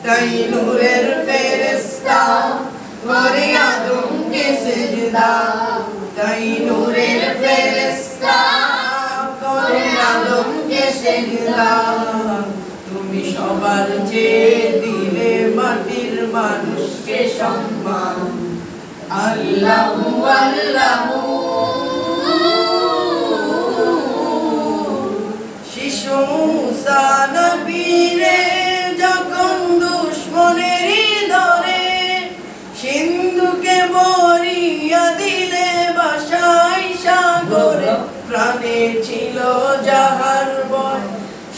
তাই নূরের ফেরেশতা করে আদমকে সিজদা, তাই নূরের ফেরেশতা করে আদমকে সিজদা। তুমি সবার চেয়ে দিলে মাটির মানুষকে সম্মান। আল্লাহু আল্লাহু শিশু মুসা নবীরে যখন দুশমনেরই ধরে সিন্ধুকে ভরিয়া দিলে ভাষায় সাগরে, প্রাণে ছিল যাহার ভয়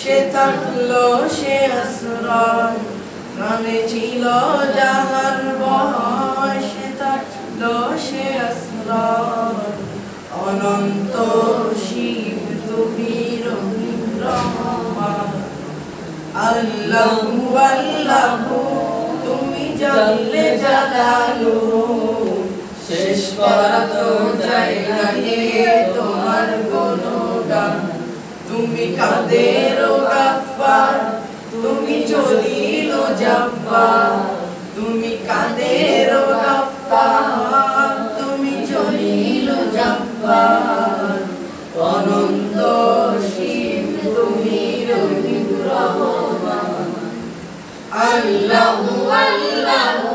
সে থাকলো সে আশ্রয়, প্রাণে ছিল যাহার ভয় সে থাকলো সে আশ্রয়। অনন্ত শিব তুমি রহিম রহমান। আল্লাহু আল্লাহু তুমি জানলে জালালু, শেষ করা তো যায় না তোমার গুণগান। তুমি কাদের গাফফার তুমি জলিল জব্বার, তুমি কাদের গাফফার তুমি জলিল জব্বার। অনন্ত শিব তুমি রহিম রহমান। আল্লাহু আল্লাহু